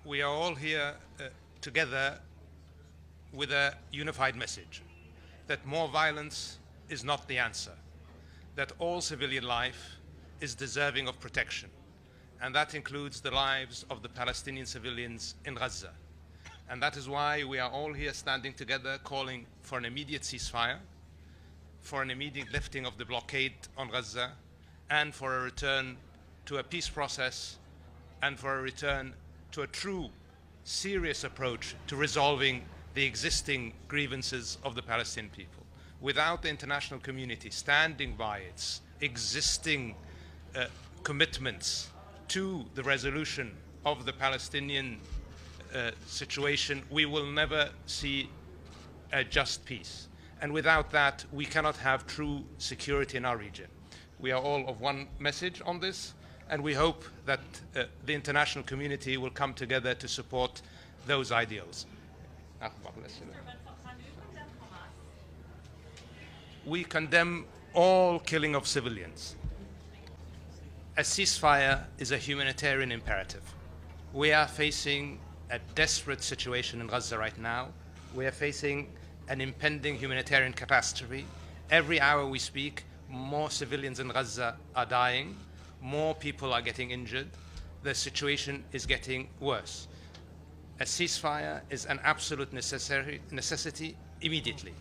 we are all here together with a unified message that more violence is not the answer, that all civilian life is deserving of protection, and that includes the lives of the Palestinian civilians in Gaza. And that is why we are all here standing together calling for an immediate ceasefire, for an immediate lifting of the blockade on Gaza, and for a return to a peace process, and for a return to a true, serious approach to resolving the existing grievances of the Palestinian people. Without the international community standing by its existing commitments to the resolution of the Palestinian situation, we will never see a just peace. And without that, we cannot have true security in our region. We are all of one message on this, and we hope that the international community will come together to support those ideals. We condemn all killing of civilians. A ceasefire is a humanitarian imperative. We are facing a desperate situation in Gaza right now. We are facing an impending humanitarian catastrophe. Every hour we speak, more civilians in Gaza are dying, more people are getting injured. The situation is getting worse. A ceasefire is an absolute necessity immediately.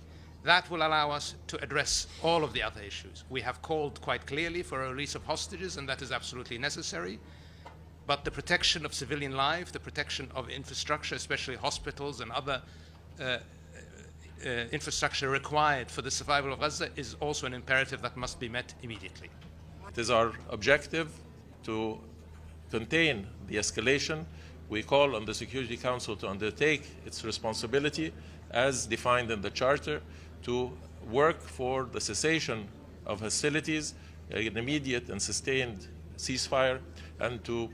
That will allow us to address all of the other issues. We have called quite clearly for a release of hostages, and that is absolutely necessary. But the protection of civilian life, the protection of infrastructure, especially hospitals and other infrastructure required for the survival of Gaza, is also an imperative that must be met immediately. It is our objective to contain the escalation. We call on the Security Council to undertake its responsibility as defined in the Charter to work for the cessation of hostilities, an immediate and sustained ceasefire, and to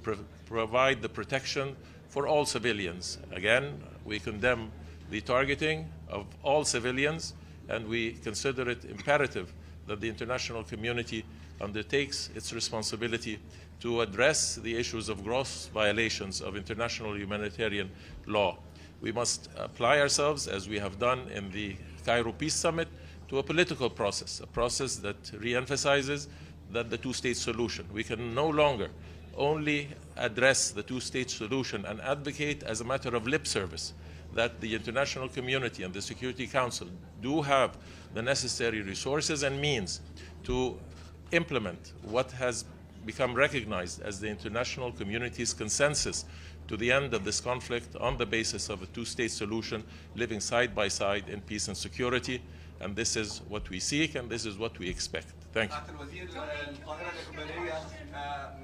provide the protection for all civilians. Again, we condemn the targeting of all civilians, and we consider it imperative that the international community undertakes its responsibility to address the issues of gross violations of international humanitarian law. We must apply ourselves, as we have done in the Cairo Peace Summit, to a political process, a process that re-emphasizes that the two-state solution. We can no longer only address the two-state solution and advocate as a matter of lip service that the international community and the Security Council do have the necessary resources and means to implement what has become recognized as the international community's consensus to the end of this conflict on the basis of a two-state solution, living side by side in peace and security. And this is what we seek, and this is what we expect. Thank you.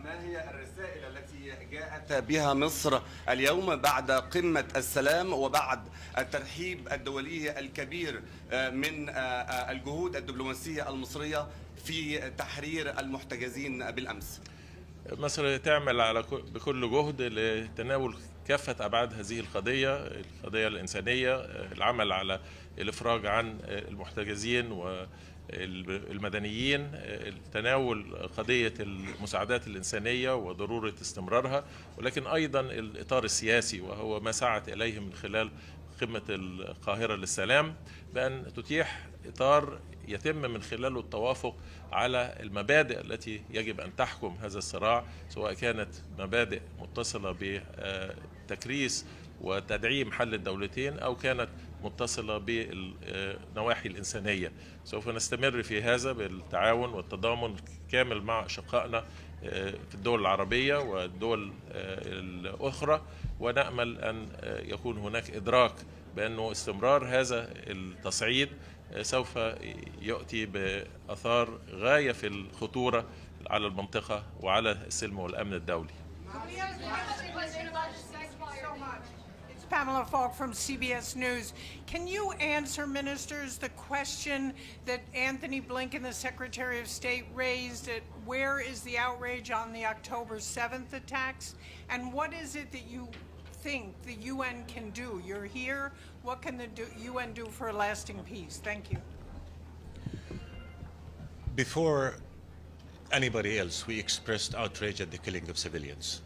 ما هي الرسائل التي جاءت بها مصر اليوم بعد قمة السلام وبعد الترحيب الدولي الكبير من الجهود الدبلوماسية المصرية في تحرير المحتجزين بالأمس؟ مصر تعمل بكل جهد لتناول كافة أبعاد هذه القضية الإنسانية، العمل على الإفراج عن المحتجزين والمدنيين، تناول قضية المساعدات الإنسانية وضرورة استمرارها، ولكن أيضا الإطار السياسي، وهو ما سعت إليه من خلال قمة القاهرة للسلام، بأن تتيح إطار يتم من خلاله التوافق على المبادئ التي يجب أن تحكم هذا الصراع، سواء كانت مبادئ متصلة بتكريس وتدعيم حل الدولتين أو كانت متصلة بالنواحي الإنسانية. سوف نستمر في هذا بالتعاون والتضامن كامل مع أشقائنا في الدول العربية والدول الأخرى، ونأمل أن يكون هناك إدراك بأنه استمرار هذا التصعيد سوف يؤتي بآثار غاية في الخطورة على المنطقة وعلى السلم والأمن الدولي. Pamela Falk from CBS News. Can you answer, ministers, the question that Anthony Blinken, the Secretary of State, raised at where is the outrage on the October 7th attacks? And what is it that you think the UN can do? You're here. What can the UN do for a lasting peace? Thank you. Before anybody else, we expressed outrage at the killing of civilians.